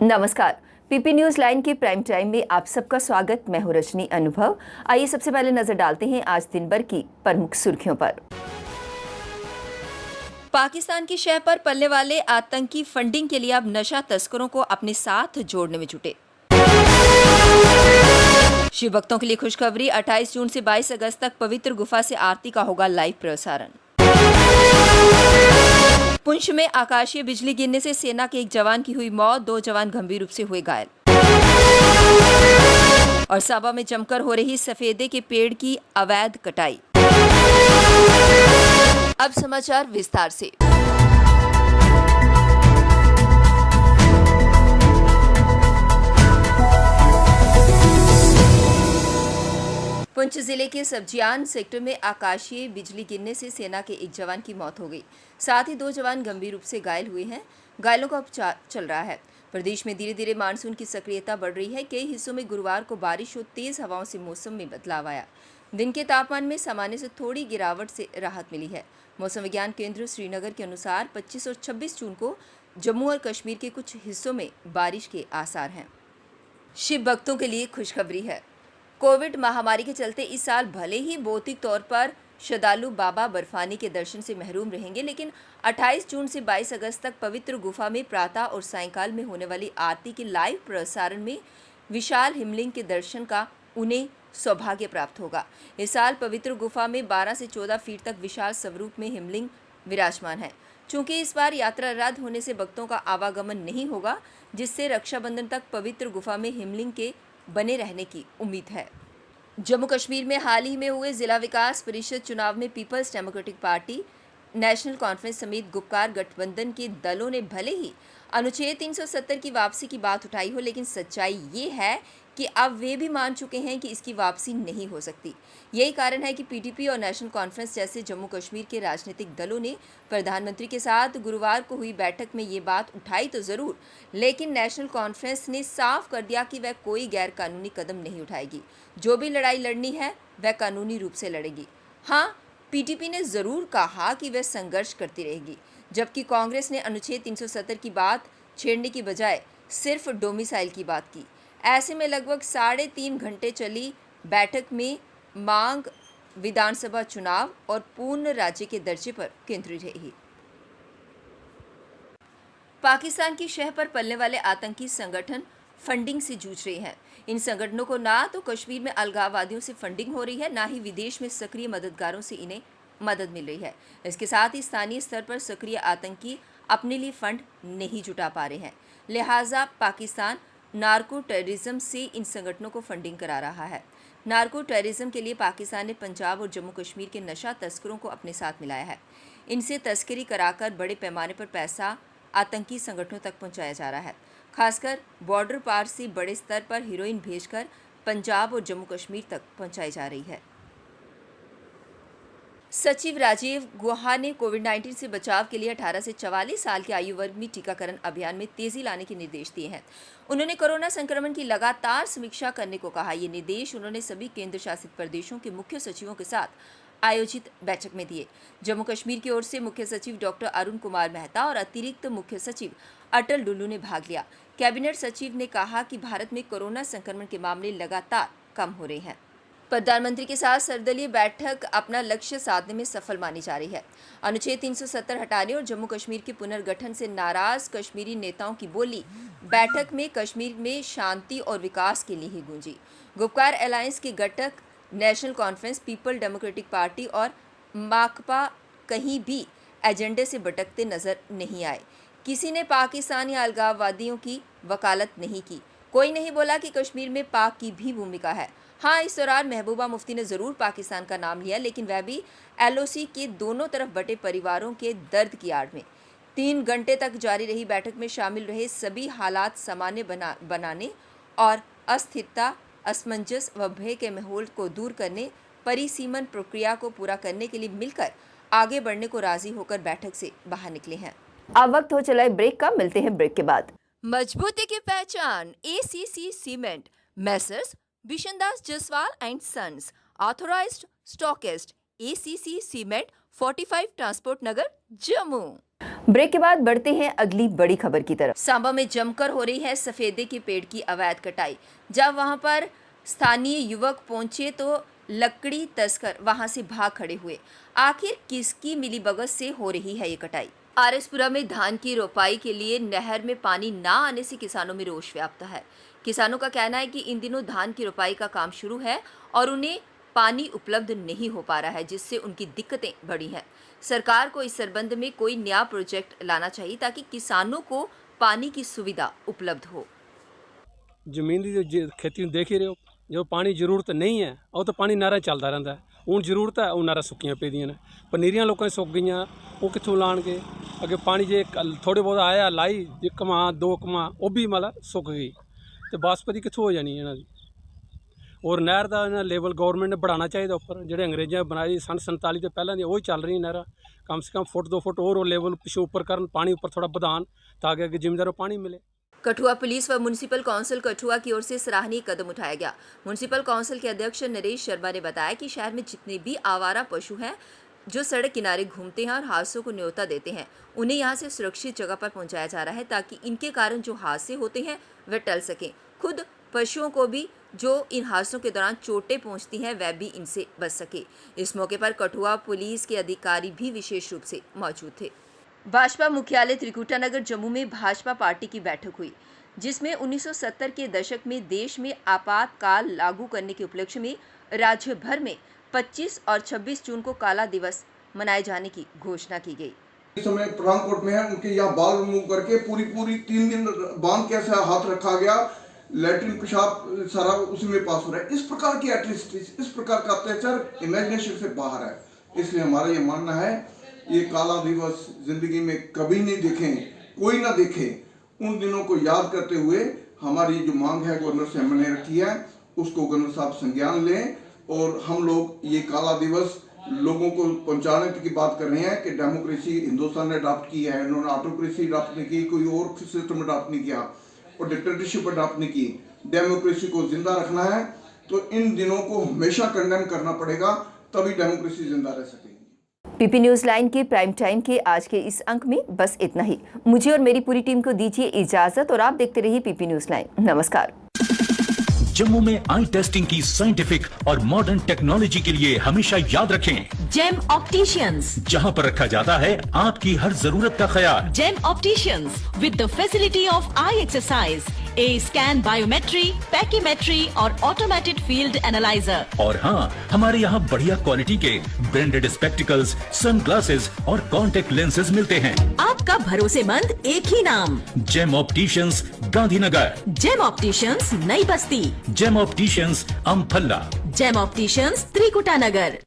नमस्कार। PP news line के prime time में आप सबका स्वागत। मैं हूं रजनी अनुभव। आइए सबसे पहले नजर डालते हैं आज दिन भर की प्रमुख सुर्खियों पर। पाकिस्तान की शह पर पलने वाले आतंकी फंडिंग के लिए अब नशा तस्करों को अपने साथ जोड़ने में जुटे। शिव भक्तों के लिए खुशखबरी, 28 जून से 22 अगस्त तक पवित्र गुफा से आरती का होगा लाइव प्रसारण। पुंछ में आकाशीय बिजली गिरने से सेना के एक जवान की हुई मौत, 2 जवान गंभीर रूप से हुए घायल। और साबा में जमकर हो रही सफेदे के पेड़ की अवैध कटाई। अब समाचार विस्तार से। पुंछ जिले के सब्जियान सेक्टर में आकाशीय बिजली गिरने से सेना के एक जवान की मौत हो गई। साथ ही 2 जवान गंभीर रूप से घायल हुए हैं। घायलों का उपचार चल रहा है। प्रदेश में धीरे धीरे मानसून की सक्रियता बढ़ रही है। कई हिस्सों में गुरुवार को बारिश और तेज हवाओं से मौसम में बदलाव आया। दिन के तापमान में सामान्य से थोड़ी गिरावट से राहत मिली है। मौसम विज्ञान केंद्र श्रीनगर के अनुसार 25 और 26 जून को जम्मू और कश्मीर के कुछ हिस्सों में बारिश के आसार हैं। शिव भक्तों के लिए खुशखबरी है। कोविड महामारी के चलते इस साल भले ही भौतिक तौर पर श्रद्धालु बाबा बर्फानी के दर्शन से महरूम रहेंगे, लेकिन 28 जून से 22 अगस्त तक पवित्र गुफा में प्रातः और सायंकाल में होने वाली आरती के लाइव प्रसारण में विशाल हिमलिंग के दर्शन का उन्हें सौभाग्य प्राप्त होगा। इस साल पवित्र गुफा में 12 से 14 फीट तक विशाल स्वरूप में हिमलिंग विराजमान है। चूंकि इस बार यात्रा रद्द होने से भक्तों का आवागमन नहीं होगा, जिससे रक्षाबंधन तक पवित्र गुफा में हिमलिंग के बने रहने की उम्मीद है। जम्मू कश्मीर में हाल ही में हुए जिला विकास परिषद चुनाव में people's democratic party, national conference समेत गुपकार गठबंधन के दलों ने भले ही अनुच्छेद 370 की वापसी की बात उठाई हो, लेकिन सच्चाई ये है कि अब वे भी मान चुके हैं कि इसकी वापसी नहीं हो सकती। यही कारण है कि पीडीपी और नेशनल कॉन्फ्रेंस जैसे जम्मू कश्मीर के राजनीतिक दलों ने प्रधानमंत्री के साथ गुरुवार को हुई बैठक में ये बात उठाई तो जरूर, लेकिन नेशनल कॉन्फ्रेंस ने साफ कर दिया कि वह कोई गैर कानूनी कदम नहीं उठाएगी। जो भी लड़ाई लड़नी है वह कानूनी रूप से लड़ेगी। हाँ, पीडीपी ने जरूर कहा कि वह संघर्ष करती रहेगी, जबकि कांग्रेस ने अनुच्छेद 370 की बात छेड़ने की बजाय सिर्फ डोमिसाइल की बात की। ऐसे में लगभग 3.5 घंटे चली बैठक में मांग विधानसभा चुनाव और पूर्ण राज्य के दर्जे पर केंद्रित रही। पाकिस्तान की शह पर पलने वाले आतंकी संगठन फंडिंग से जूझ रहे हैं। इन संगठनों को ना तो कश्मीर में अलगाववादियों से फंडिंग हो रही है, ना ही विदेश में सक्रिय मददगारों से इन्हें मदद मिल रही है। इसके साथ ही स्थानीय स्तर पर सक्रिय आतंकी अपने लिए फंड नहीं जुटा पा रहे हैं। लिहाजा पाकिस्तान नार्को टेररिज्म से इन संगठनों को फंडिंग करा रहा है। नार्को टेररिज्म के लिए पाकिस्तान ने पंजाब और जम्मू कश्मीर के नशा तस्करों को अपने साथ मिलाया है। इनसे तस्करी कराकर बड़े पैमाने पर पैसा आतंकी संगठनों तक पहुंचाया जा रहा है। खासकर बॉर्डर पार से बड़े स्तर पर हीरोइन भेजकर पंजाब और जम्मू कश्मीर तक पहुंचाई जा रही है। सचिव राजीव गुहा ने कोविड-19 से बचाव के लिए 18 से 44 साल के आयु वर्ग में टीकाकरण अभियान में तेजी लाने के निर्देश दिए हैं। उन्होंने कोरोना संक्रमण की लगातार समीक्षा करने को कहा। ये निर्देश उन्होंने सभी केंद्र शासित प्रदेशों के मुख्य सचिवों के साथ आयोजित बैठक में दिए। जम्मू कश्मीर की ओर से मुख्य सचिव डॉक्टर अरुण कुमार मेहता और अतिरिक्त मुख्य सचिव अटल डुल्लू ने भाग लिया। कैबिनेट सचिव ने कहा कि भारत में कोरोना संक्रमण के मामले लगातार कम हो रहे हैं। प्रधानमंत्री के साथ सर्वदलीय बैठक अपना लक्ष्य साधने में सफल मानी जा रही है। अनुच्छेद 370 हटाने और जम्मू कश्मीर के पुनर्गठन से नाराज कश्मीरी नेताओं की बोली बैठक में कश्मीर में शांति और विकास के लिए ही गूंजी। गुपकार अलायंस के घटक national conference, people democratic party और माकपा कहीं भी एजेंडे से भटकते नजर नहीं आए। किसी ने पाकिस्तान या अलगाववादियों की वकालत नहीं की। कोई नहीं बोला कि कश्मीर में पाक की भी भूमिका है। हाँ, इस दौरान महबूबा मुफ्ती ने जरूर पाकिस्तान का नाम लिया, लेकिन वह भी एलओसी के दोनों तरफ बटे परिवारों के दर्द की आड़ में। 3 घंटे तक जारी रही बैठक में शामिल रहे सभी हालात सामान्य बनाने और अस्थिरता, असमंजस व भय के माहौल को दूर करने, परिसीमन प्रक्रिया को पूरा करने के लिए मिलकर आगे बढ़ने को राजी होकर बैठक से बाहर निकले हैं। अब वक्त हो चला है ब्रेक का, मिलते हैं ब्रेक के बाद। मजबूती की पहचान ACC cement, messrs Bishandas Jaswal and sons, authorised stockist, ACC cement, 45 transport Nagar, Jammu. Break के बाद बढ़ते हैं अगली बड़ी खबर की तरफ। सांबा में जमकर हो रही है सफेदे के पेड़ की अवैध कटाई। जब वहां पर स्थानीय युवक पहुंचे तो लकड़ी तस्कर वहां से भाग खड़े हुए। आखिर किसकी मिलीभगत से हो रही है ये कटाई? आरएसपुरा में धान की रोपाई के लिए नहर में पानी ना आने से किसानों में रोष व्याप्त है। किसानों का कहना है कि इन दिनों धान की रोपाई का काम शुरू है और उन्हें पानी उपलब्ध नहीं हो पा रहा है, जिससे उनकी दिक्कतें बढ़ी हैं। सरकार को इस संबंध में कोई नया प्रोजेक्ट लाना चाहिए ताकि किसानों को पानी की सुविधा उपलब्ध हो। ਜ਼ਮੀਨ ਦੀ ਜੋ ਖੇਤੀ ਨੂੰ ਦੇਖ ਹੀ ਰਹੇ ਹੋ, ਜੋ ਪਾਣੀ ਜ਼ਰੂਰਤ ਨਹੀਂ ਹੈ ਉਹ ਤਾਂ ਪਾਣੀ ਨਾਰਾ ਚੱਲਦਾ ਰਹਿੰਦਾ ਹੈ। ਹੁਣ ਜ਼ਰੂਰਤ ਹੈ ਉਹ ਨਾਰਾ ਸੁੱਕੀਆਂ ਪਈਆਂ ਨੇ, ਪਨੀਰੀਆਂ ਲੋਕਾਂ ਦੀ ਸੁੱਕ ਗਈਆਂ, ਉਹ ਕਿੱਥੋਂ ਲਾਣਗੇ ਅੱਗੇ ਪਾਣੀ? ਜੇ ਥੋੜੇ ਬਹੁਤ ਆਇਆ ਲਾਈ 1 ਕਮਾ 2 ਕਮਾ ਉਹ ਵੀ ਮਤਲਬ ਸੁੱਕ ਗਈ ਤੇ ਬਾਸਪਤੀ ਕਿੱਥੋਂ ਹੋ ਜਾਣੀ ਇਹਨਾਂ ਦੀ। ਔਰ ਨਹਿਰ ਦਾ ਇਹਨਾਂ ਲੈਵਲ ਗਵਰਨਮੈਂਟ ਨੇ बढ़ाना ਚਾਹੀਦਾ ਉੱਪਰ, ਜਿਹੜੇ ਅੰਗਰੇਜ਼ਾਂ ਬਣਾਈ ਸਨ 47 ਤੋਂ ਪਹਿਲਾਂ ਦੀ ਉਹੀ ਚੱਲ ਰਹੀ ਨਹਿਰਾਂ, कम से कम फुट 2 फुट और लेवल पिछले ऊपर कर पानी ऊपर थोड़ा बधान ताकि आगे जिम्मेदारों पानी मिले। कठुआ पुलिस व म्युनिसिपल काउंसिल कठुआ की ओर से सराहनीय कदम उठाया गया। म्युनिसिपल काउंसिल के अध्यक्ष नरेश शर्मा ने बताया कि शहर में जितने भी आवारा पशु हैं जो सड़क किनारे घूमते हैं और हादसों को न्योता देते हैं, उन्हें यहाँ से सुरक्षित जगह पर पहुँचाया जा रहा है ताकि इनके कारण जो हादसे होते हैं वे टल सकें। खुद पशुओं को भी जो इन हादसों के दौरान चोटें पहुंचती हैं वह भी इनसे बच सके। इस मौके पर कठुआ पुलिस के अधिकारी भी विशेष रूप से मौजूद थे। भाजपा मुख्यालय त्रिकुटा नगर जम्मू में भाजपा पार्टी की बैठक हुई, जिसमें 1970 के दशक में देश में आपातकाल लागू करने के उपलक्ष्य में राज्य भर में 25 और 26 जून को काला दिवस मनाए जाने की घोषणा की गई। इस समय पठानकोट में है, उनके यहाँ बाल रिमूव करके पूरी 3 दिन बांध के ऐसा हाथ रखा गया, लैट्रिन पेशाब सारा उसी में पास हो रहा है। इस प्रकार की एट्रोसिटीज, इस प्रकार का अत्याचार इमेजिनेशन से बाहर है। इसलिए हमारा ये मानना है ये काला दिवस जिंदगी में कभी नहीं देखें, कोई ना देखे। उन दिनों को याद करते हुए हमारी जो मांग है गवर्नर से हमने रखी है, उसको गवर्नर साहब संज्ञान लें और हम लोग ये काला दिवस लोगों को पहुंचाने की बात कर रहे हैं कि डेमोक्रेसी हिंदुस्तान ने अडॉप्ट की है, इन्होंने ऑटोक्रेसी अडॉप्ट नहीं की, कोई और सिस्टम अडॉप्ट नहीं किया और डिक्टेटरशिप अडॉप्ट नहीं की। डेमोक्रेसी को जिंदा रखना है तो इन दिनों को हमेशा कंडेम करना पड़ेगा, तभी डेमोक्रेसी जिंदा रह सकेगी। पीपी न्यूज लाइन के प्राइम टाइम के आज के इस अंक में बस इतना ही। मुझे और मेरी पूरी टीम को दीजिए इजाजत और आप देखते रहिए पीपी न्यूज लाइन। नमस्कार। जम्मू में आई टेस्टिंग की साइंटिफिक और मॉडर्न टेक्नोलॉजी के लिए हमेशा याद रखें जेम ऑप्टिशियंस, जहां पर रखा जाता है आपकी हर जरूरत का ख्याल। Gem opticians with the facility of eye exercise, A scan, biometry, pachymetry और ऑटोमेटेड फील्ड एनालाइजर। और हाँ, हमारे यहाँ बढ़िया क्वालिटी के ब्रांडेड स्पेक्टिकल्स, सनग्लासेस और कॉन्टेक्ट लेंसेज मिलते हैं। आपका भरोसेमंद एक ही नाम, Gem opticians, Gandhinagar. Gem opticians, Nai Basti. Gem opticians, Amphalla. Gem opticians, Trikuta नगर।